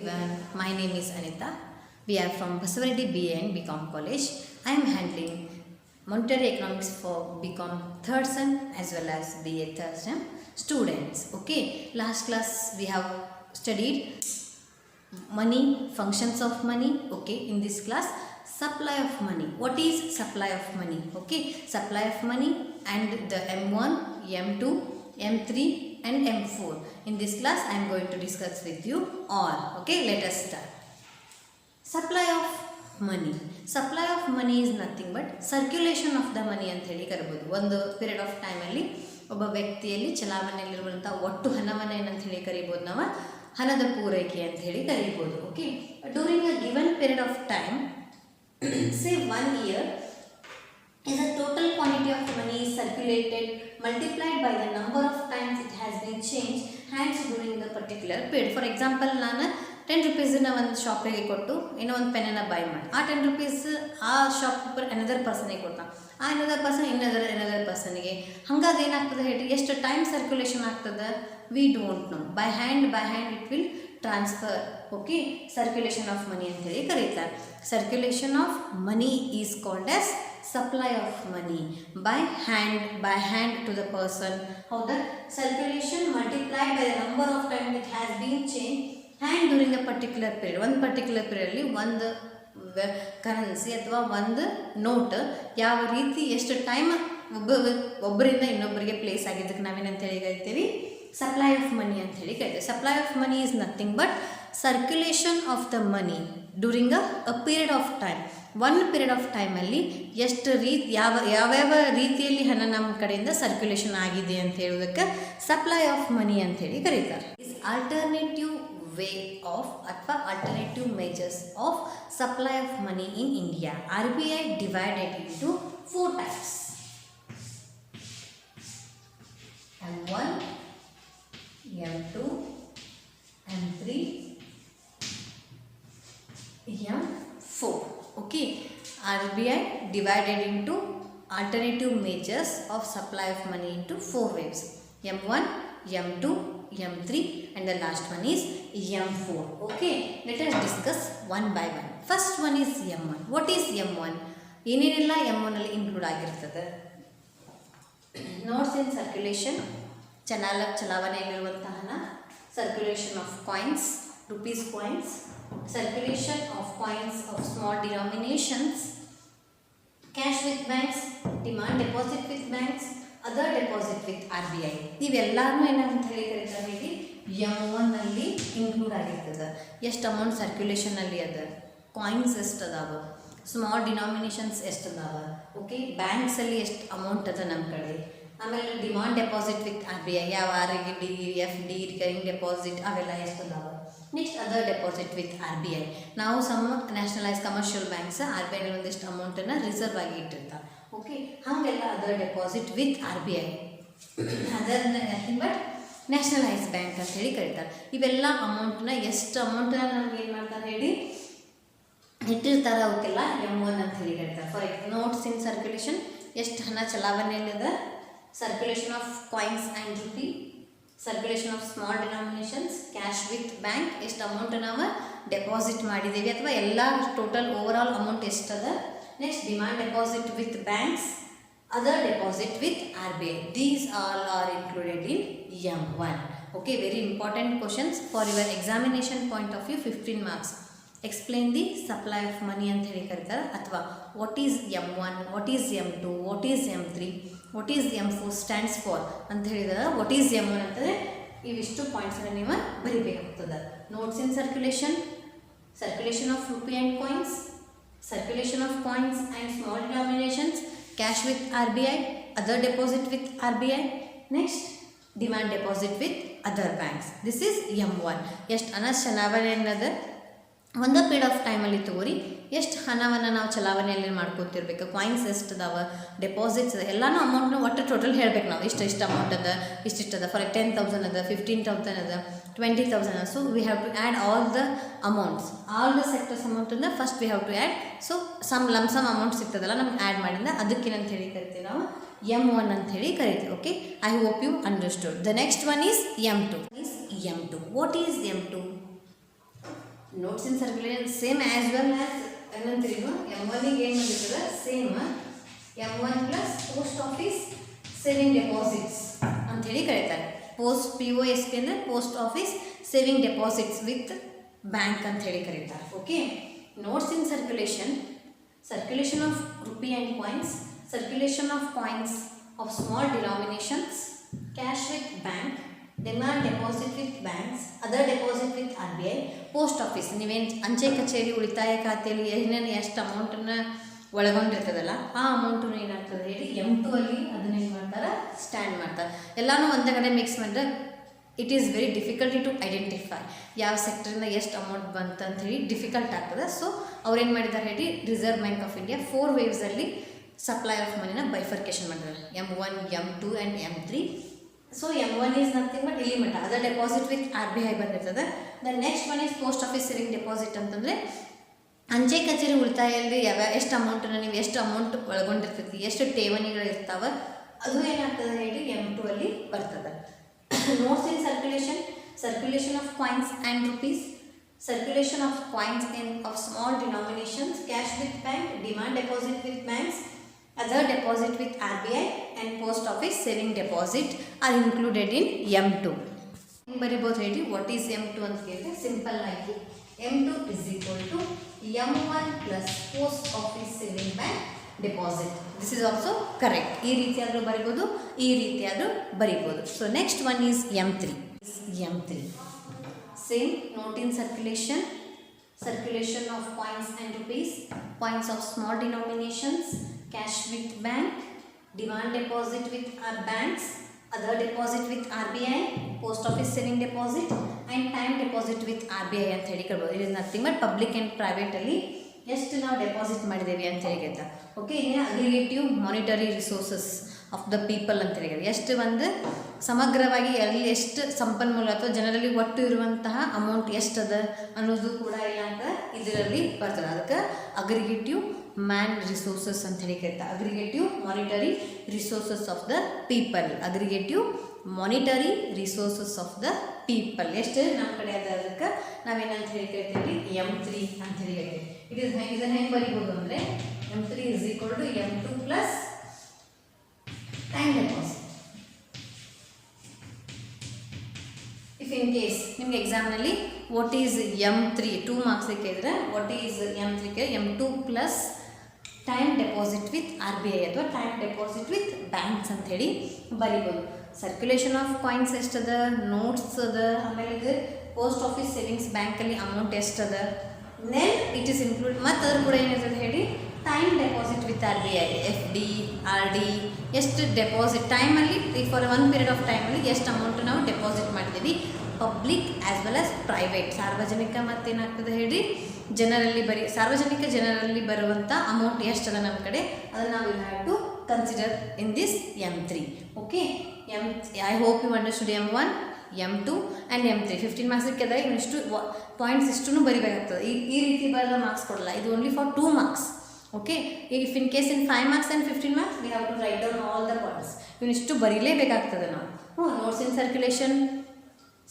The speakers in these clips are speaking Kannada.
everyone, my name is Anita. We are from Basavaredi BA and BCom College. I am handling monetary economics for BCom third sem as well as BA third sem students. Okay, last class we have studied money, functions of money. Okay, in this class supply of money. What is supply of money? Okay, supply of money and the M1, M2, M3 and M4. In this class I am going to discuss with you all. Okay, let us start. Supply of money. Supply of money is nothing but circulation of the money ಅಂತ ಹೇಳಿ ಕರೆಯಬಹುದು. ಒಂದು ಪೀರಿಯಡ್ ಆಫ್ ಟೈಮ್ ಅಲ್ಲಿ ಒಬ್ಬ ವ್ಯಕ್ತಿಯಲ್ಲಿ ಚಲಾವಣೆಯಲ್ಲಿರುವಂತಹ ಒಟ್ಟು ಹಣವನ್ನು ಏನಂತ ಹೇಳಿ ಕರೀಬಹುದು ನಾವು ಹಣದ ಪೂರೈಕೆ ಅಂತ ಹೇಳಿ ಕರೀಬಹುದು. Okay, during a given period of time say 1 year is the total quantity of money is circulated multiplied by the number of times it has been changed hands during the particular period. For example, ನಾನು 10 rupeesನ ಒಂದು ಶಾಪಿಗೆ ಕೊಟ್ಟು ಏನೋ ಒಂದು ಪೆನ್ನನ್ನು ಬೈ ಮಾಡಿ ಆ 10 rupees ಆ ಶಾಪ್ ಕೀಪರ್ ಅನದರ್ ಪರ್ಸನಿಗೆ ಕೊಡ್ತಾನೆ, ಆ ಅನದರ್ ಪರ್ಸನ್ ಇನ್ನದರ್ ಪರ್ಸನ್ಗೆ. ಹಂಗಾಗಿ ಏನಾಗ್ತದೆ ಹೇಳಿ, ಎಷ್ಟು ಟೈಮ್ ಸರ್ಕ್ಯುಲೇಷನ್ ಆಗ್ತದೆ we don't know. By hand it will transfer. Okay, circulation of money ಅಂತ ಹೇಳಿ ಕರೀತಾರೆ. Circulation of money is called as supply of money by hand to the person. How the circulation multiplied by the number of time it has been changed hand during a particular period. One particular period ಅಲ್ಲಿ ಒಂದು ಕರೆನ್ಸಿ ಅಥವಾ ಒಂದು ನೋಟ್ ಯಾವ ರೀತಿ ಎಷ್ಟು ಟೈಮ್ ಒಬ್ಬರಿಂದ ಇನ್ನೊಬ್ಬರಿಗೆ ಪ್ಲೇಸ್ ಆಗಿದ್ದಕ್ಕೆ ನಾವೇನಂತ ಹೇಳಿ ಕರಿತೀವಿ, ಸಪ್ಲೈ ಆಫ್ ಮನಿ ಅಂತ ಹೇಳಿ ಕರಿತೀವಿ. Supply of money is nothing but circulation of the money during a period of time. ಒಂದು ಪೀರಿಯಡ್ ಆಫ್ ಟೈಮಲ್ಲಿ ಎಷ್ಟು ಯಾವ್ಯಾವ ರೀತಿಯಲ್ಲಿ ಹಣ ನಮ್ಮ ಕಡೆಯಿಂದ ಸರ್ಕ್ಯುಲೇಷನ್ ಆಗಿದೆ ಅಂತ ಹೇಳೋದಕ್ಕೆ ಸಪ್ಲೈ ಆಫ್ ಮನಿ ಅಂತ ಹೇಳಿ ಕರೀತಾರೆ. ಇಸ್ ಆಲ್ಟರ್ನೇಟಿವ್ ವೇ ಆಫ್ ಅಥವಾ alternative measures of supply of money in India. RBI divided into 4 types. M1, M2, M3, M4. Okay, RBI divided into alternative measures of supply of money into 4 waves: M1, M2, M3 and the last one is M4. Okay, let us discuss one by one. First one is M1. What is M1? ಏನೇನೆಲ್ಲ M1 ಅಲ್ಲಿ ಇನ್ಕ್ಲೂಡ್ ಆಗಿರ್ತದೆ? ನೋಟ್ಸ್ ಇನ್ ಸರ್ಕ್ಯುಲೇಷನ್, ಚಲಾವಣೆಯಲ್ಲಿರುವಂತಹ ಹಣ, circulation of coins, rupees coins, circulation of coins of small denominations, cash with banks, demand deposit with banks, other deposit with RBI. ಇವೆಲ್ಲನೂ ಏನಂತ ಹೇಳಿ ಕರೀತಾರೆ, ಇಲ್ಲಿ M1 ಅಲ್ಲಿ ಇನ್ಕ್ಲೂಡ್ ಆಗಿರ್ತದೆ. ಎಷ್ಟು ಅಮೌಂಟ್ ಸರ್ಕ್ಯುಲೇಷನಲ್ಲಿ ಅದ, ಕಾಯಿನ್ಸ್ ಎಷ್ಟು ಅದಾವ, ಸ್ಮಾಲ್ ಡಿನಾಮಿನೇಷನ್ಸ್ ಎಷ್ಟು ಅದಾವ, ಓಕೆ, ಬ್ಯಾಂಕ್ಸಲ್ಲಿ ಎಷ್ಟು ಅಮೌಂಟ್ ಅದ ನಮ್ಮ ಕಡೆ, ಆಮೇಲೆ ಡಿಮಾಂಡ್ ಡೆಪಾಸಿಟ್ ವಿತ್ RBI ಯಾವ RD, FD, ರಿಕರಿಂಗ್ ಡೆಪಾಸಿಟ್ ಅವೆಲ್ಲ ಎಷ್ಟು ಅದಾವ. Next other deposit with RBI. ನಾವು some nationalise commercial banks RBI ಒಂದಿಷ್ಟು ಅಮೌಂಟನ್ನು ರಿಸರ್ವ್ ಆಗಿ ಇಟ್ಟಿರ್ತಾರೆ. ಓಕೆ, ಹಾಗೆಲ್ಲ other deposit with RBI other nothing but nationalise bank ಅಂತ ಹೇಳಿ ಕರೀತಾರೆ. ಇವೆಲ್ಲ ಅಮೌಂಟ್ನ ಎಷ್ಟು ಅಮೌಂಟನ್ನು ನಮ್ಗೆ ಏನು ಮಾಡ್ತಾರೆ ಹೇಳಿ ಇಟ್ಟಿರ್ತಾರೆ, ಅವಕ್ಕೆಲ್ಲ M1 ಅಂತ ಹೇಳಿ ಕರೀತಾರೆ. ಫಾರ್ ನೋಟ್ಸ್ ಇನ್ ಸರ್ಕ್ಯುಲೇಷನ್, ಎಷ್ಟು ಹಣ ಚಲಾವಣೆಯಲ್ಲಿದೆ, circulation of coins and rupee, circulation of small denominations, cash with bank, ಎಷ್ಟು ಅಮೌಂಟ್ ನಾವು ಡೆಪಾಸಿಟ್ ಮಾಡಿದ್ದೀವಿ ಅಥವಾ ಎಲ್ಲ ಟೋಟಲ್ ಓವರ್ ಆಲ್ ಅಮೌಂಟ್ ಎಷ್ಟದ. Next demand deposit with banks, other deposit with RBI. These all are included in M1. Okay, very important questions for your examination point of view. 15 marks. Explain the supply of money ಅಂತ ಹೇಳಿ ಕರೀತಾರೆ, ಅಥವಾ what is M1, what is M2, what is M3, what is M4 stands for ಅಂತ ಹೇಳಿದಾಗ ವಾಟ್ ಈಸ್ M1 ಅಂತಂದರೆ ಇವಿಷ್ಟು ಪಾಯಿಂಟ್ಸನ್ನು ನೀವು ಬರಿಬೇಕಾಗ್ತದೆ. Notes in circulation, circulation of rupee and coins, circulation of coins and small denominations, cash with RBI, other deposit with RBI, next demand deposit with other banks. This is M1. ಎಷ್ಟು ಹಣ ಚಲಾವಣೆ ಅನ್ನೋದು ಒಂದು ಪೀರಿಯಡ್ ಆಫ್ ಟೈಮಲ್ಲಿ ತಗೋರಿ, ಎಷ್ಟು ಹಣವನ್ನು ನಾವು ಚಲಾವಣೆಯಲ್ಲಿ ಮಾಡ್ಕೊತಿರ್ಬೇಕು, ಕಾಯಿನ್ಸ್ ಎಷ್ಟು ಅದಾವ, ಡೆಪಾಸಿಟ್ಸ್ ಅದ, ಎಲ್ಲನೂ ಅಮೌಂಟ್ನ ಒಟ್ಟು ಟೋಟಲ್ ಹೇಳ್ಬೇಕು ನಾವು. ಇಷ್ಟು ಅಮೌಂಟ್ ಅದ, ಇಷ್ಟಿಷ್ಟು ಅದ, ಫಾರ್ 10,000 ಅದ, 15,000 ಅದ, 20,000 ಅದ. So we have to add all the amounts, all the sectors ಅಮೌಂಟನ್ನು first we have to add. So sum amount ಸಿಗ್ತದಲ್ಲ ನಮ್ಗೆ ಆ್ಯಡ್ ಮಾಡಿಂದ ಅದಕ್ಕೇನಂತ ಹೇಳಿ ಕರಿತೀವಿ ನಾವು M1 ಅಂತ ಹೇಳಿ ಕರಿತೀವಿ. Okay, I hope you understood. The next one is M2. What is M2? Notes in circulation same as well as ಏನಂತೀರಿ M1 ಗೆ ಏನು ಬಂದಿರ್ತದೆ same M1 plus post office saving deposits ಅಂಥೇಳಿ ಕರೀತಾರೆ. POSP ಅಂದರೆ post office saving deposits with bank ಅಂಥೇಳಿ ಕರೀತಾರೆ. Okay, notes in circulation of rupee and coins, circulation of coins of small denominations, cash with bank, demand deposit with banks, other deposit with RBI, post office. ನೀವೇನು ಅಂಚೆ ಕಚೇರಿ ಉಳಿತಾಯ ಖಾತೆಯಲ್ಲಿ ಏನೇನು ಎಷ್ಟು ಅಮೌಂಟನ್ನು ಒಳಗೊಂಡಿರ್ತದಲ್ಲ ಆ ಅಮೌಂಟು ಏನಾಗ್ತದೆ ಹೇಳಿ M2 ಅಲ್ಲಿ ಅದನ್ನೇನು ಮಾಡ್ತಾರೆ ಸ್ಟ್ಯಾಂಡ್ ಮಾಡ್ತಾರೆ. ಎಲ್ಲನೂ ಒಂದೇ ಕಡೆ ಮಿಕ್ಸ್ ಮಾಡಿದ್ರೆ it is very difficulty to identify ಯಾವ ಸೆಕ್ಟರಿಂದ ಎಷ್ಟು ಅಮೌಂಟ್ ಬಂತು ಅಂತ ಹೇಳಿ ಡಿಫಿಕಲ್ಟ್ ಆಗ್ತದೆ. ಸೊ ಅವ್ರೇನು ಮಾಡಿದ್ದಾರೆ ಹೇಳಿ ರಿಸರ್ವ್ ಬ್ಯಾಂಕ್ ಆಫ್ ಇಂಡಿಯಾ 4 ವೇವ್ಸಲ್ಲಿ ಸಪ್ಲೈ ಆಫ್ ಮನಿನ ಬೈಫರ್ಕೇಷನ್ ಮಾಡಿದ್ದಾರೆ, M1, M2 and M3. So M1 is nothing but ಇಲ್ಲಿ ಮಟ್ಟ ಅದರ್ ಡೆಪಾಸಿಟ್ ವಿತ್ RBI ಬಂದಿರ್ತದೆ. The next one is post office saving deposit ಅಂತಂದರೆ ಅಂಚೆ ಕಚೇರಿ ಉಳಿತಾಯಲ್ಲಿ ಎಷ್ಟು ಅಮೌಂಟನ್ನು ನೀವು ಎಷ್ಟು ಅಮೌಂಟ್ ಒಳಗೊಂಡಿರ್ತೈತಿ, ಎಷ್ಟು ಠೇವಣಿಗಳು ಇರ್ತಾವೆ ಅದು ಏನಾಗ್ತದೆ ಹೇಳಿ M2 ಅಲ್ಲಿ ಬರ್ತದೆ. Notes in circulation of coins and rupees, circulation of coins of small denominations, cash with bank, demand deposit with banks, other deposit with RBI and post office saving deposit are included in M2. ಬರಿಬೋದು ಹೇಳಿ ವಾಟ್ ಈಸ್ M2 ಅಂತ ಕೇಳಿದ್ರೆ ಸಿಂಪಲ್ ಆಗಿ M2 is equal to M1 plus post office saving bank deposit. This is also correct. ಈ ರೀತಿಯಾದರೂ ಬರಿಬೋದು, ಈ ರೀತಿಯಾದರೂ ಬರಿಬೋದು. So next one is M3. Same note in circulation of coins and rupees, coins of small denominations, cash with bank, demand deposit with banks, other deposit with RBI, post office saving deposit and time deposit with RBI ಅಂತ ಹೇಳಿ ಕೊಡ್ಬೋದು. It is nothing but public and ಪ್ರೈವೇಟಲ್ಲಿ ಎಷ್ಟು ನಾವು ಡೆಪಾಸಿಟ್ ಮಾಡಿದ್ದೇವೆ ಅಂತ ಹೇಳಿದ. ಓಕೆ, ಇದನ್ನ aggregative monetary resources of the people ಅಂತ ಹೇಳಿದ್ರು. ಎಷ್ಟು ಒಂದು ಸಮಗ್ರವಾಗಿ ಎಲ್ಲಿ ಎಷ್ಟು ಸಂಪನ್ಮೂಲ ಅಥವಾ ಜನರಲ್ಲಿ ಒಟ್ಟು ಇರುವಂತಹ ಅಮೌಂಟ್ ಎಷ್ಟದ ಅನ್ನೋದು ಕೂಡ ಇಲ್ಲ ಅಂತ ಇದರಲ್ಲಿ ಬರ್ತದೆ. ಅದಕ್ಕೆ ಅಗ್ರಿಗೇಟಿವ್ ಮ್ಯಾನ್ ರಿಸೋರ್ಸಸ್ ಅಂತ ಹೇಳಿ ಕರೀತಾರೆ. Aggregative monetary resources of the people, aggregative monetary resources of the people ಎಷ್ಟು ನಮ್ಮ ಕಡೆ ಅದ. ಅದಕ್ಕೆ ನಾವೇನಂತ ಹೇಳಿ ಕರಿತೀವಿ M3 ಅಂತ ಹೇಳಿ ಹೇಳ್ತೀವಿ. ಇದನ್ನು ಹೆಂಗೆ ಬರಿಬೋದು ಅಂದರೆ M3 is equal to M2 plus time deposit. If in case ನಿಮ್ಗೆ ಎಕ್ಸಾಮ್ನಲ್ಲಿ ವಾಟ್ ಈಸ್ M3 2 ಮಾರ್ಕ್ಸ್ ಕೇಳಿದ್ರೆ ವಾಟ್ ಈಸ್ M3 ಕೇಳಿ M2 plus time deposit with RBI ಅಥವಾ ಟೈಮ್ ಡೆಪಾಸಿಟ್ ವಿತ್ ಬ್ಯಾಂಕ್ಸ್ ಅಂಥೇಳಿ ಬರಿಬೋದು. ಸರ್ಕ್ಯುಲೇಷನ್ ಆಫ್ ಕಾಯಿನ್ಸ್ ಎಷ್ಟದ, ನೋಟ್ಸ್ ಅದ, ಆಮೇಲೆ ಇದು ಪೋಸ್ಟ್ ಆಫೀಸ್ ಸೇವಿಂಗ್ಸ್ ಬ್ಯಾಂಕಲ್ಲಿ ಅಮೌಂಟ್ ಎಷ್ಟದ, ದೆನ್ ಇಟ್ ಈಸ್ ಇನ್ಕ್ಲೂಡ್ ಮತ್ತು ಅದ್ರ ಕೂಡ ಏನಿರ್ತದೆ ಹೇಳಿ time deposit with RBI, FD, RD ಎಷ್ಟು ಡೆಪಾಸಿಟ್ ಟೈಮಲ್ಲಿ ಫಾರ್ ಒನ್ ಪೀರಿಯಡ್ ಆಫ್ ಟೈಮಲ್ಲಿ ಎಷ್ಟು ಅಮೌಂಟ್ ನಾವು ಡೆಪಾಸಿಟ್ ಮಾಡಿದ್ದೀವಿ, public as well as private, ಸಾರ್ವಜನಿಕ ಮತ್ತೇನಾಗ್ತದೆ ಹೇಳಿ ಸಾರ್ವಜನಿಕ ಜನರಲ್ಲಿ ಬರುವಂಥ ಅಮೌಂಟ್ ಎಷ್ಟದ ನಮ್ಮ ಕಡೆ ಅದನ್ನು ನಾವು will have to consider in this M3. Okay, I hope you understood M1, M2 and M3. 15 marks ಇಕ್ಕಿದೆ. ಇವನಿಷ್ಟು ಪಾಯಿಂಟ್ಸ್ ಇಷ್ಟೂ ಬರಿಬೇಕಾಗ್ತದೆ. ಈ ರೀತಿ ಬರೆದ ಮಾರ್ಕ್ಸ್ ಕೊಡಲ್ಲ, ಇದು only for 2 marks. Okay, if in case in 5 marks and 15 marks we have to write down all the points. ಇವನಿಷ್ಟು ಬರೀಲೇಬೇಕಾಗ್ತದೆ ನಾವು. Notes in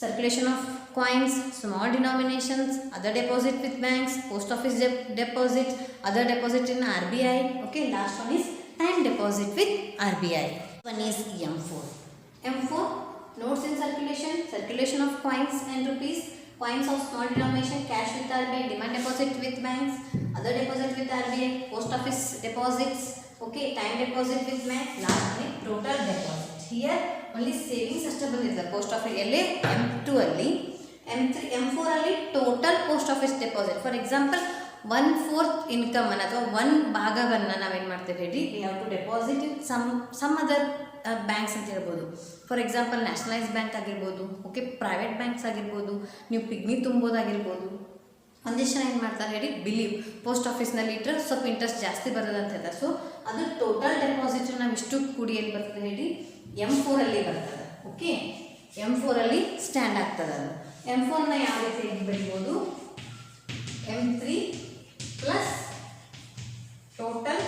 circulation of coins, small denominations, other deposit with banks, post office deposit, other deposit in RBI. Okay, last one is time deposit with RBI. One is M4. Notes in circulation of coins and rupees, coins of small denomination, cash with RBI, demand deposit with banks, other deposit with RBI, post office deposits. Okay, time deposit with banks. Last one is total deposit. Here only savings ಅಷ್ಟೇ ಬಂದಿದೆ ಪೋಸ್ಟ್ ಆಫೀಸ್ ಎಲ್ಲಿ M2 ಅಲ್ಲಿ. M4 ಅಲ್ಲಿ total post office deposit. For example 1/4 income ಅನ್ನು ಅಥವಾ 1 ಭಾಗವನ್ನು ನಾವೇನು ಮಾಡ್ತೇವೆ ಹೇಳಿ we have to deposit in some other banks ಅಂತ ಹೇಳ್ಬೋದು. ಫಾರ್ ಎಕ್ಸಾಂಪಲ್ ನ್ಯಾಷನಲೈಸ್ ಬ್ಯಾಂಕ್ ಆಗಿರ್ಬೋದು, ಓಕೆ, ಪ್ರೈವೇಟ್ ಬ್ಯಾಂಕ್ಸ್ ಆಗಿರ್ಬೋದು, ನೀವು ಪಿಗ್ನಿ ತುಂಬೋದಾಗಿರ್ಬೋದು. ಒಂದಿಷ್ಟು ಜನ ಏನು ಮಾಡ್ತಾರೆ ಹೇಳಿ ಬಿಲೀವ್ ಪೋಸ್ಟ್ ಆಫೀಸ್ನಲ್ಲಿ ಇಟ್ಟರೆ ಸ್ವಲ್ಪ ಇಂಟ್ರೆಸ್ಟ್ ಜಾಸ್ತಿ ಬರ್ತದೆ ಅಂತ ಹೇಳ್ತಾರೆ. ಸೊ ಅದು ಟೋಟಲ್ ಡೆಪಾಸಿಟ್ ನಾವು ಇಷ್ಟು ಕೂಡಿ ಎಲ್ಲಿ ಬರ್ತದೆ ಹೇಳಿ M4 ಅಲ್ಲಿ ಬರ್ತದೆ. ಓಕೆ, M4 ಅಲ್ಲಿ ಸ್ಟ್ಯಾಂಡ್ ಆಗ್ತದೆ. ಅದು M4ನ ಯಾವ ರೀತಿ ಬರಿಬೋದು, M3 plus total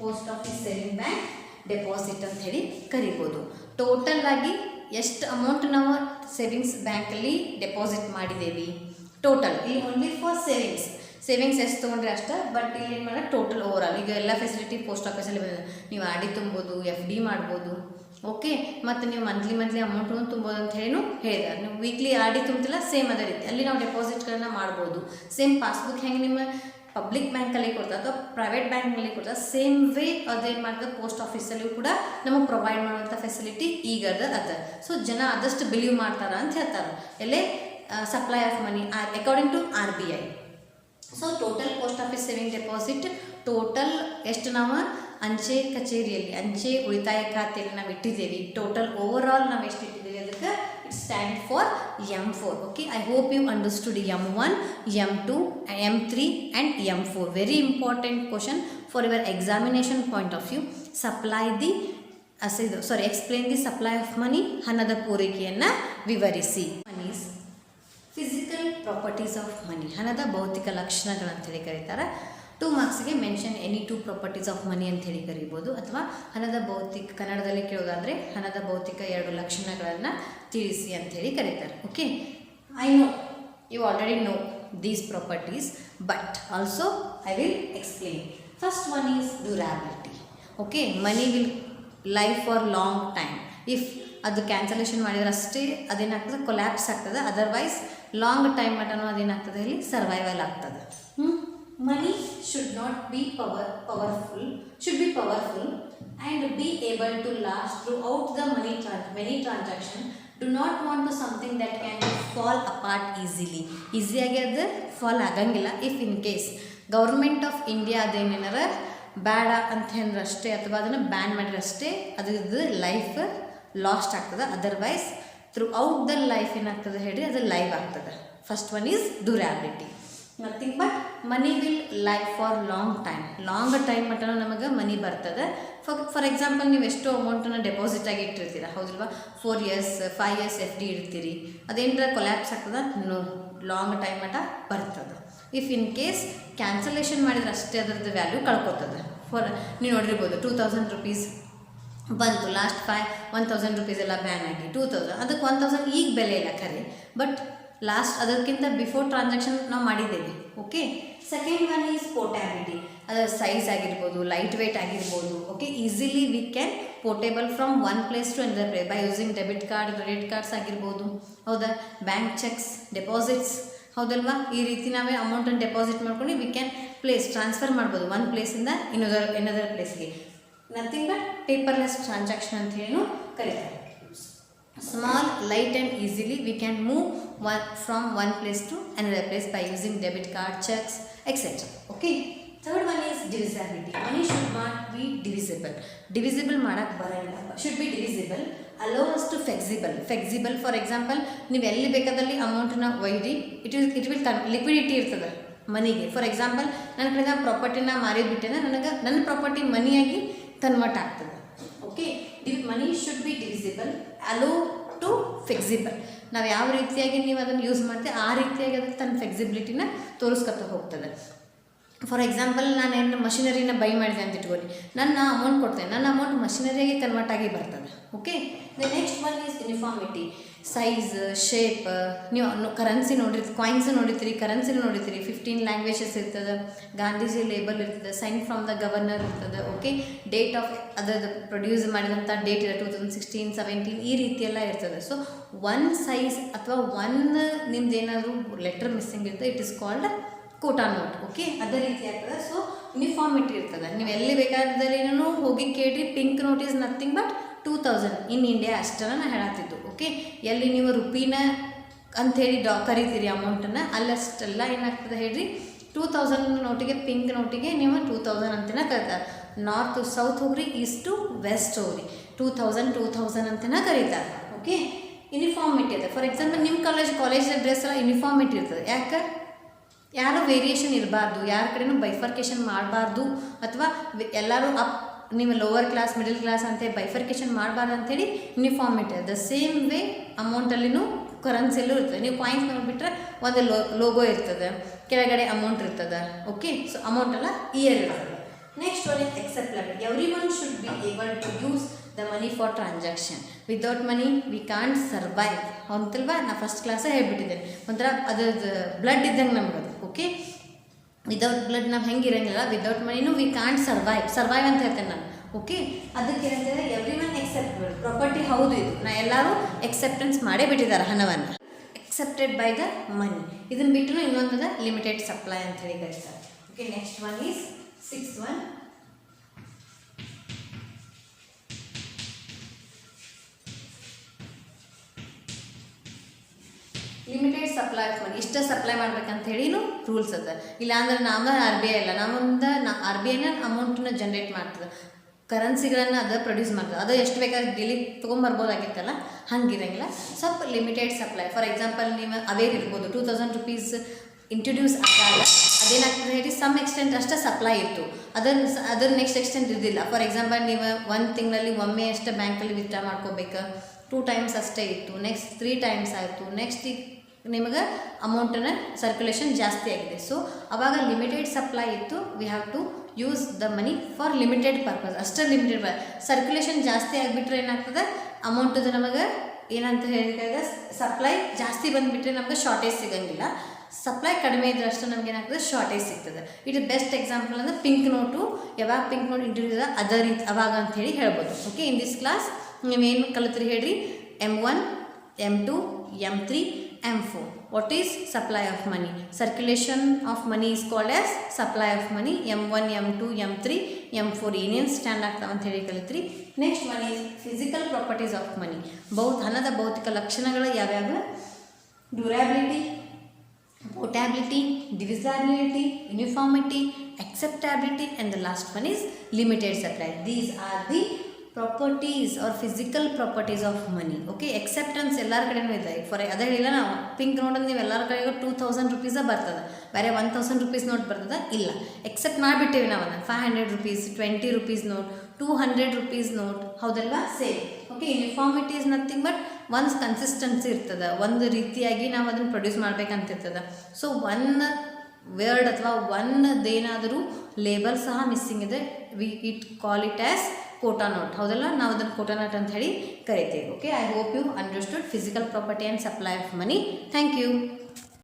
post office saving bank deposit ಅಂತ ಹೇಳಿ ಕರಿಬೋದು. ಟೋಟಲ್ ಆಗಿ ಎಷ್ಟು ಅಮೌಂಟ್ ನಾವು ಸೇವಿಂಗ್ಸ್ ಬ್ಯಾಂಕಲ್ಲಿ ಡೆಪಾಸಿಟ್ ಮಾಡಿದ್ದೇವೆ, ಟೋಟಲ್ ಇಲ್ಲಿ ಓನ್ಲಿ ಫಾರ್ ಸೇವಿಂಗ್ಸ್ ಎಷ್ಟು ತೊಗೊಂಡ್ರೆ ಅಷ್ಟೇ. ಬಟ್ ಇಲ್ಲಿ ಏನು ಮಾಡೋದು ಟೋಟಲ್ ಓವರ್ ಆಲ್ ಈಗ ಎಲ್ಲ ಫೆಸಿಲಿಟಿ ಪೋಸ್ಟ್ ಆಫೀಸಲ್ಲಿ ಬಂದಿದೆ. ನೀವು ಆರ್ ಡಿ ತುಂಬೋದು, ಎಫ್ ಡಿ ಮಾಡ್ಬೋದು, ಓಕೆ. ಮತ್ತು ನೀವು ಮಂತ್ಲಿ ಅಮೌಂಟನ್ನು ತುಂಬೋದು ಅಂತ ಹೇಳಿ ಹೇಳಿದ್ದಾರೆ. ನೀವು ವೀಕ್ಲಿ ಆರ್ ಡಿ ತುಂಬ್ತಿಲ್ಲ, ಸೇಮ್ ಅದೇ ರೀತಿ ಅಲ್ಲಿ ನಾವು ಡೆಪಾಸಿಟ್ಗಳನ್ನ ಮಾಡ್ಬೋದು. ಸೇಮ್ ಪಾಸ್ಬುಕ್ ಹೆಂಗೆ ನಿಮ್ಮ ಪಬ್ಲಿಕ್ ಬ್ಯಾಂಕಲ್ಲಿ ಕೊಡ್ತಾರೆ ಅಥವಾ ಪ್ರೈವೇಟ್ ಬ್ಯಾಂಕ್ನಲ್ಲಿ ಕೊಡ್ತಾರೆ, ಸೇಮ್ ವೇ ಅದೇನು ಮಾಡ್ತಾರೆ ಪೋಸ್ಟ್ ಆಫೀಸಲ್ಲಿಯೂ ಕೂಡ ನಮಗೆ ಪ್ರೊವೈಡ್ ಮಾಡುವಂಥ ಫೆಸಿಲಿಟಿ ಈಗ ಅದ. ಸೊ ಜನ ಆದಷ್ಟು ಬಿಲೀವ್ ಮಾಡ್ತಾರೆ ಅಂತ ಹೇಳ್ತಾರೆ. ಎಲ್ಲೇ supply of money according to RBI. So total post office saving deposit total ಎಷ್ಟು ನಾವು ಅಂಚೆ ಕಚೇರಿಯಲ್ಲಿ ಅಂಚೆ ಉಳಿತಾಯ ಖಾತೆಯಲ್ಲಿ ನಾವು ಇಟ್ಟಿದ್ದೇವೆ. ಟೋಟಲ್ ಓವರ್ ಆಲ್ ನಾವು ಎಷ್ಟು ಇಟ್ಟಿದ್ದೇವೆ ಅದಕ್ಕೆ it stand for M4. Okay, I hope you understood M1, M2, M3 and M4. Very important question for your examination point of view. Explain the supply of money, ಹಣದ ಪೂರೈಕೆಯನ್ನು ವಿವರಿಸಿ. Money's physical properties of money, ಹಣದ ಭೌತಿಕ ಲಕ್ಷಣಗಳಂತೇಳಿ ಕರೀತಾರೆ. 2 ಮಾರ್ಕ್ಸ್ಗೆ mention any 2 properties of money ಅಂಥೇಳಿ ಕರಿಬೋದು. ಅಥವಾ ಹಣದ ಭೌತಿಕ, ಕನ್ನಡದಲ್ಲಿ ಕೇಳೋದಾದರೆ ಹಣದ ಭೌತಿಕ 2 ಲಕ್ಷಣಗಳನ್ನು ತಿಳಿಸಿ ಅಂಥೇಳಿ ಕರೀತಾರೆ. Okay, I know you already know these properties, but also I will explain. First one is durability. Okay, money will life for long time. If ಅದು ಕ್ಯಾನ್ಸಲೇಷನ್ ಮಾಡಿದ್ರೆ ಅಷ್ಟೇ ಅದೇನಾಗ್ತದೆ, ಕೊಲ್ಯಾಪ್ಸ್ ಆಗ್ತದೆ. ಅದರ್ವೈಸ್ ಲಾಂಗ್ ಟೈಮ್ ಮಟನೂ ಅದೇನಾಗ್ತದೆ ಇಲ್ಲಿ ಸರ್ವೈವಲ್ ಆಗ್ತದೆ. ಮನಿ should be powerful and be able to last throughout the many transaction. Do not want to something that can fall apart easily. ಈಸಿಯಾಗಿ ಅದು ಫಾಲ್ ಆಗಂಗಿಲ್ಲ. If in case government of India ಅದೇನೇನಾರ ಬೇಡ ಅಂತ ಹೇಳಿದ್ರೆ ಅಷ್ಟೇ, ಅಥವಾ ಅದನ್ನು ಬ್ಯಾನ್ ಮಾಡಿದ್ರೆ ಅಷ್ಟೇ ಅದ್ರದ್ದು ಲೈಫ್ ಲಾಸ್ಟ್ ಆಗ್ತದೆ. Otherwise throughout the life ಏನಾಗ್ತದೆ ಹೇಳ್ರಿ, ಅದು ಲೈವ್ ಆಗ್ತದೆ. First one is durability. Nothing but money will life for long time ಮಟ್ಟನೂ ನಮಗೆ ಮನಿ ಬರ್ತದೆ. ಫಾರ್ ಎಕ್ಸಾಂಪಲ್ ನೀವು ಎಷ್ಟೋ ಅಮೌಂಟನ್ನು ಡೆಪಾಸಿಟ್ ಆಗಿ ಇಟ್ಟಿರ್ತೀರ, ಹೌದಿಲ್ವಾ? 4 years 5 years FD ಇಡ್ತೀರಿ, ಅದೇನರ ಕೊಲ್ಯಾಪ್ಸ್ ಆಗ್ತದೆ, ನೋ, ಲಾಂಗ್ ಟೈಮ್ ಮಟ್ಟ ಬರ್ತದೆ. ಇಫ್ ಇನ್ ಕೇಸ್ ಕ್ಯಾನ್ಸಲೇಷನ್ ಮಾಡಿದ್ರೆ ಅಷ್ಟೇ ಅದರದ್ದು ವ್ಯಾಲ್ಯೂ ಕಳ್ಕೊತದೆ. ನೀವು ನೋಡಿರ್ಬೋದು 2000 rupees ಬಂತು, ಲಾಸ್ಟ್ 1000 rupees ಎಲ್ಲ ಬ್ಯಾನ್ ಆಗಿ 2000, ಅದಕ್ಕೆ 1000 ಈಗ ಬೆಲೆ ಇಲ್ಲ ಖರೆ, ಬಟ್ ಲಾಸ್ಟ್ ಅದಕ್ಕಿಂತ ಬಿಫೋರ್ ಟ್ರಾನ್ಸಾಕ್ಷನ್ ನಾವು ಮಾಡಿದ್ದೇವೆ. Okay, second one is portability. ಅದರ ಸೈಜ್ ಆಗಿರ್ಬೋದು, ಲೈಟ್ ವೇಟ್ ಆಗಿರ್ಬೋದು. Okay, easily we can portable from one place to another place by using debit card, credit cards ಆಗಿರ್ಬೋದು, ಹೌದಾ, ಬ್ಯಾಂಕ್ ಚೆಕ್ಸ್, ಡೆಪಾಸಿಟ್ಸ್, ಹೌದಲ್ವಾ? ಈ ರೀತಿ ನಾವೇ ಅಮೌಂಟನ್ನು ಡೆಪಾಸಿಟ್ ಮಾಡ್ಕೊಂಡು ವಿ ಕ್ಯಾನ್ ಟ್ರಾನ್ಸ್ಫರ್ ಮಾಡ್ಬೋದು ಒಂದು ಪ್ಲೇಸಿಂದ ಇನ್ನೊಂದರ ಪ್ಲೇಸ್ಗೆ. ನಥಿಂಗ್ ಬಟ್ ಪೇಪರ್ಲೆಸ್ ಟ್ರಾನ್ಸಾಕ್ಷನ್ ಅಂತ ಹೇಳಿ ಕರೀತಾರೆ. Small, light and easily we can move from one place to another place by using debit card, checks, etc. Okay. Third one is divisibility. Money should not be divisible. Divisible madak baranga. Should be divisible. Allow us to flexible. For example, ನೀವು ಎಲ್ಲಿ ಬೇಕಾದಲ್ಲಿ ಅಮೌಂಟನ್ನ ಒಯ್ದು ಇಟ್ ವಿಲ್ ಲಿಕ್ವಿಡಿಟಿ ಇರ್ತದೆ ಮನಿಗೆ. ಫಾರ್ ಎಕ್ಸಾಂಪಲ್, ನನ್ನ ಕಡೆಯಿಂದ ಪ್ರಾಪರ್ಟಿನ ಮಾರಿಬಿಟ್ಟೆನ ನನ್ನ ಪ್ರಾಪರ್ಟಿ ಮನಿಯಾಗಿ ಕನ್ವರ್ಟ್ ಆಗ್ತದೆ. Okay, money should be divisible, allow to flexible. ನಾವು ಯಾವ ರೀತಿಯಾಗಿ ನೀವು ಅದನ್ನು ಯೂಸ್ ಮಾಡ್ತೀವಿ ಆ ರೀತಿಯಾಗಿ ಅದಕ್ಕೆ ತನ್ನ ಫ್ಲೆಕ್ಸಿಬಿಲಿಟಿನ ತೋರಿಸ್ಕೊತಾ ಹೋಗ್ತದೆ. ಫಾರ್ ಎಕ್ಸಾಂಪಲ್, ನಾನೇನು ಮಷಿನರಿನ ಬೈ ಮಾಡಿದೆ ಅಂತ ಇಟ್ಕೊಳ್ಳಿ, ನನ್ನ ಅಮೌಂಟ್ ಕೊಡ್ತೇನೆ, ನನ್ನ ಅಮೌಂಟ್ ಮಷಿನರಿಗೆ ಕನ್ವರ್ಟ್ ಆಗಿ ಬರ್ತದೆ. Okay, the next one is uniformity. Size, shape, ನೀವು ಕರೆನ್ಸಿ ನೋಡಿರ್ತೀರಿ, ಕಾಯಿನ್ಸ್ ನೋಡಿರ್ತೀರಿ, ಕರೆನ್ಸಿನ ನೋಡಿರ್ತೀರಿ, 15 ಲ್ಯಾಂಗ್ವೇಜಸ್ ಇರ್ತದೆ, ಗಾಂಧೀಜಿ ಲೇಬಲ್ ಇರ್ತದೆ, ಸೈನ್ ಫ್ರಮ್ ದ ಗವರ್ನರ್ ಇರ್ತದೆ. ಓಕೆ, ಡೇಟ್ ಆಫ್ ಅದರದ್ದು ಪ್ರೊಡ್ಯೂಸ್ ಮಾಡಿದಂಥ ಡೇಟ್ ಇದೆ 2016, 17 ಈ ರೀತಿಯೆಲ್ಲ ಇರ್ತದೆ. ಸೊ ಒನ್ ಸೈಜ್ ಅಥವಾ ನಿಮ್ದು ಏನಾದರೂ ಲೆಟರ್ ಮಿಸ್ಸಿಂಗ್ ಇರ್ತದೆ, ಇಟ್ ಇಸ್ ಕಾಲ್ಡ್ ಕೋಟಾ ನೋಟ್. ಓಕೆ, ಅದೇ ರೀತಿ ಆಗ್ತದೆ. ಸೊ ಯೂನಿಫಾರ್ಮಿಟಿ ಇರ್ತದೆ. ನೀವು ಎಲ್ಲಿ ಬೇಕಾದಲ್ಲಿ ಹೋಗಿ ಕೇಳ್ರಿ, pink note is nothing but 2000 in India ಅಷ್ಟನ್ನು ನಾನು ಹೇಳತ್ತಿದ್ದು. ಓಕೆ, ಎಲ್ಲಿ ನೀವು ರುಪೀನ ಅಂಥೇಳಿ ಕರಿತೀರಿ ಅಮೌಂಟನ್ನು, ಅಲ್ಲಷ್ಟೆಲ್ಲ ಏನಾಗ್ತದೆ ಹೇಳ್ರಿ, 2000 ನೋಟಿಗೆ, ಪಿಂಕ್ ನೋಟಿಗೆ ನೀವು 2000 ಅಂತಲೇ ಕರೀತಾರೆ. ನಾರ್ತ್ ಟು ಸೌತ್ ಹೋಗ್ರಿ, ಈಸ್ಟ್ ಟು ವೆಸ್ಟ್ ಹೋಗ್ರಿ, 2000 ಅಂತಲೇ ಕರೀತಾರೆ. ಓಕೆ, ಯೂನಿಫಾರ್ಮಿಟಿ ಇದೆ. ಫಾರ್ ಎಕ್ಸಾಂಪಲ್, ನಿಮ್ಮ ಕಾಲೇಜ್ ಡ್ರೆಸ್ ಎಲ್ಲ ಯೂನಿಫಾರ್ಮಿಟಿ ಇರ್ತದೆ. ಯಾಕೆ? ಯಾರೂ ವೇರಿಯೇಷನ್ ಇರಬಾರ್ದು, ಯಾರ ಕಡೆನೂ ಬೈಫರ್ಕೇಷನ್ ಮಾಡಬಾರ್ದು, ಅಥವಾ ಎಲ್ಲರೂ ನೀವು ಲೋವರ್ ಕ್ಲಾಸ್, ಮಿಡಲ್ ಕ್ಲಾಸ್ ಅಂತ ಬೈಫರ್ಕೇಷನ್ ಮಾಡಬಾರ್ದು ಅಂಥೇಳಿ ಯೂನಿಫಾರ್ಮಿಟಿ. ದ ಸೇಮ್ ವೇ ಅಮೌಂಟಲ್ಲಿನೂ ಕರೆನ್ಸಿಯಲ್ಲೂ ಇರ್ತದೆ. ನೀವು ಕಾಯಿನ್ಸ್ ನೋಡಿಬಿಟ್ರೆ ಒಂದು ಲೋಗೋ ಇರ್ತದೆ, ಕೆಳಗಡೆ ಅಮೌಂಟ್ ಇರ್ತದೆ. ಓಕೆ, ಸೊ ಅಮೌಂಟ್ ಎಲ್ಲ ಇಯರ್ ಇರ್ತದೆ. Next one is acceptability. Every one should be able to use the money for transaction. Without money we can't survive ಅಂತಲ್ವಾ, ನಾ ಫಸ್ಟ್ ಕ್ಲಾಸೇ ಹೇಳ್ಬಿಟ್ಟಿದ್ದೇನೆ. ಒಂಥರ ಅದ್ರದ್ದು ಬ್ಲಡ್ ಇದ್ದಂಗೆ ನಮ್ಗೆ ಅದು. ಓಕೆ, ವಿದೌಟ್ ಬ್ಲಡ್ ನಾವು ಹೆಂಗೆ ಇರೋಂಗಿಲ್ಲ, ವಿದೌಟ್ ಮನಿನೂ ವಿ ಕಾಂಟ್ ಸರ್ವೈವ್ ಅಂತ ಹೇಳ್ತೇನೆ ನಾನು. ಓಕೆ, ಅದಕ್ಕೆ ಏನಂದರೆ ಎವ್ರಿ ಒನ್ ಎಕ್ಸೆಪ್ಟಬಲ್ ಪ್ರಾಪರ್ಟಿ. ಹೌದು, ಇದು ನಾ ಎಲ್ಲರೂ ಎಕ್ಸೆಪ್ಟೆನ್ಸ್ ಮಾಡೇ ಬಿಟ್ಟಿದ್ದಾರೆ ಹಣವನ್ನು, ಎಕ್ಸೆಪ್ಟೆಡ್ ಬೈ ದ ಮನಿ. ಇದನ್ನು ಬಿಟ್ಟು ಇನ್ನೊಂದು ಲಿಮಿಟೆಡ್ ಸಪ್ಲೈ ಅಂತ ಹೇಳಿ ಕರೀತಾರೆ. Okay, next one is 6th one. Limited supply of ಮನಿ. ಇಷ್ಟ ಸಪ್ಲೈ ಮಾಡ್ಬೇಕಂತ ಹೇಳಿನೂ ರೂಲ್ಸ್ ಅದ. ಇಲ್ಲಾಂದ್ರೆ ನಾವು RBI ಇಲ್ಲ, RBIನ ಅಮೌಂಟನ್ನ ಜನ್ರೇಟ್ ಮಾಡ್ತದೆ, ಕರೆನ್ಸಿಗಳನ್ನು ಅದು ಪ್ರೊಡ್ಯೂಸ್ ಮಾಡ್ತದೆ. ಅದು ಎಷ್ಟು ಬೇಕಾದ್ರೆ ಡೈಲಿ ತೊಗೊಂಬರ್ಬೋದಾಗಿತ್ತಲ್ಲ, ಹಂಗಿರಂಗಿಲ್ಲ. ಸ್ವಲ್ಪ ಲಿಮಿಟೆಡ್ ಸಪ್ಲೈ. ಫಾರ್ ಎಕ್ಸಾಂಪಲ್, ನೀವು ಅವೇರ್ ಇರ್ಬೋದು, 2000 rupees ಇಂಟ್ರೊಡ್ಯೂಸ್ ಆದಾಗ ಅದೇನಾಗ್ತದೆ ಹೇಳಿ, ಸಮ್ ಎಕ್ಸ್ಟೆಂಟ್ ಅಷ್ಟೇ ಸಪ್ಲೈ ಇತ್ತು, ಅದರ ನೆಕ್ಸ್ಟ್ ಎಕ್ಸ್ಟೆಂಟ್ ಇದ್ದಿಲ್ಲ. ಫಾರ್ ಎಕ್ಸಾಂಪಲ್, ನೀವು 1 ತಿಂಗಳಲ್ಲಿ ಒಮ್ಮೆ ಅಷ್ಟೇ ಬ್ಯಾಂಕಲ್ಲಿ ವಿತ್ಡ್ರಾ ಮಾಡ್ಕೋಬೇಕು, 2 times ಅಷ್ಟೇ ಇತ್ತು, ನೆಕ್ಸ್ಟ್ 3 times ಆಯಿತು, ನೆಕ್ಸ್ಟ್ ಈಗ ನಿಮಗೆ ಅಮೌಂಟನ್ನು ಸರ್ಕ್ಯುಲೇಷನ್ ಜಾಸ್ತಿ ಆಗಿದೆ. ಸೊ ಅವಾಗ ಲಿಮಿಟೆಡ್ ಸಪ್ಲೈ ಇತ್ತು, we have to use the money for limited purpose. ಅಷ್ಟೇ ಲಿಮಿಟೆಡ್ ಸರ್ಕ್ಯುಲೇಷನ್ ಜಾಸ್ತಿ ಆಗಿಬಿಟ್ರೆ ಏನಾಗ್ತದೆ, ಅಮೌಂಟದು ನಮಗೆ ಏನಂತ ಹೇಳಿದಾಗ ಸಪ್ಲೈ ಜಾಸ್ತಿ ಬಂದುಬಿಟ್ರೆ ನಮಗೆ ಶಾರ್ಟೇಜ್ ಸಿಗೋಂಗಿಲ್ಲ, ಸಪ್ಲೈ ಕಡಿಮೆ ಇದ್ರೆ ಅಷ್ಟು ನಮ್ಗೆ ಏನಾಗ್ತದೆ, ಶಾರ್ಟೇಜ್ ಸಿಗ್ತದೆ. ಇಟ್ ಬೆಸ್ಟ್ ಎಕ್ಸಾಂಪಲ್ ಅಂದರೆ ಪಿಂಕ್ ನೋಟು. ಯಾವಾಗ ಪಿಂಕ್ ನೋಟ್ ಇಂಟ್ರೊಡ್ಯೂಸ್ ಅದೇ ರೀತಿ ಅವಾಗ ಅಂಥೇಳಿ ಹೇಳ್ಬೋದು. ಓಕೆ, ಇನ್ ದಿಸ್ ಕ್ಲಾಸ್ ನೀವೇನು ಕಲಿತ್ರಿ ಹೇಳ್ರಿ, M1, M2, M3, M4. What is supply of money? Circulation of money is called as supply of money. M1, M2, M3, M4 ಏನೇನು ಸ್ಟ್ಯಾಂಡ್ ಆಗ್ತಾವೆ ಅಂತ ಹೇಳಿ ಕಲಿತ್ರಿ. Next one is physical properties of money. ಹಣದ ಭೌತಿಕ ಲಕ್ಷಣಗಳು ಯಾವ್ಯಾವ? ಡ್ಯೂರಾಬಿಲಿಟಿ, portability, divisibility, uniformity, acceptability, and the last one is limited supply. These are the properties or physical properties of money. Okay, acceptance ಎಲ್ಲರ ಕಡೆನೂ ಇದೆ. ಫಾರ್ ಅದೇ ಹೇಳಿಲ್ಲ ನಾವು, ಪಿಂಕ್ ನೋಟ್ ನೀವು ಎಲ್ಲರ ಕಡೆಗೂ 2000 rupees ಬರ್ತದೆ, ಬೇರೆ 1000 rupees ನೋಟ್ ಬರ್ತದೆ ಇಲ್ಲ, ಎಕ್ಸೆಪ್ಟ್ ಮಾಡಿಬಿಟ್ಟೇವಿ ನಾವು ಅದನ್ನು. 500 rupees, 20 rupees note, 200 rupees note, ಹೌದಲ್ವಾ, same. Okay, uniformity is nothing but ಒಂದು ಕನ್ಸಿಸ್ಟೆನ್ಸಿ ಇರ್ತದೆ, ಒಂದು ರೀತಿಯಾಗಿ ನಾವು ಅದನ್ನು ಪ್ರೊಡ್ಯೂಸ್ ಮಾಡ್ಬೇಕಂತಿರ್ತದೆ. ಸೊ ಒನ್ ವರ್ಡ್ ಅಥವಾ ಒಂದೇನಾದರೂ ಲೇಬಲ್ ಸಹ ಮಿಸ್ಸಿಂಗ್ ಇದೆ, ಇಟ್ ಕಾಲ್ ಇಟ್ ಆ್ಯಸ್ ಕೋಟಾ ನೋಟ್. ಹೌದಲ್ಲ, ನಾವು ಅದನ್ನು ಕೋಟಾ ನೋಟ್ ಅಂತ ಹೇಳಿ ಕರಿತೀವಿ. Okay, I hope you understood physical property and supply of money. Thank you.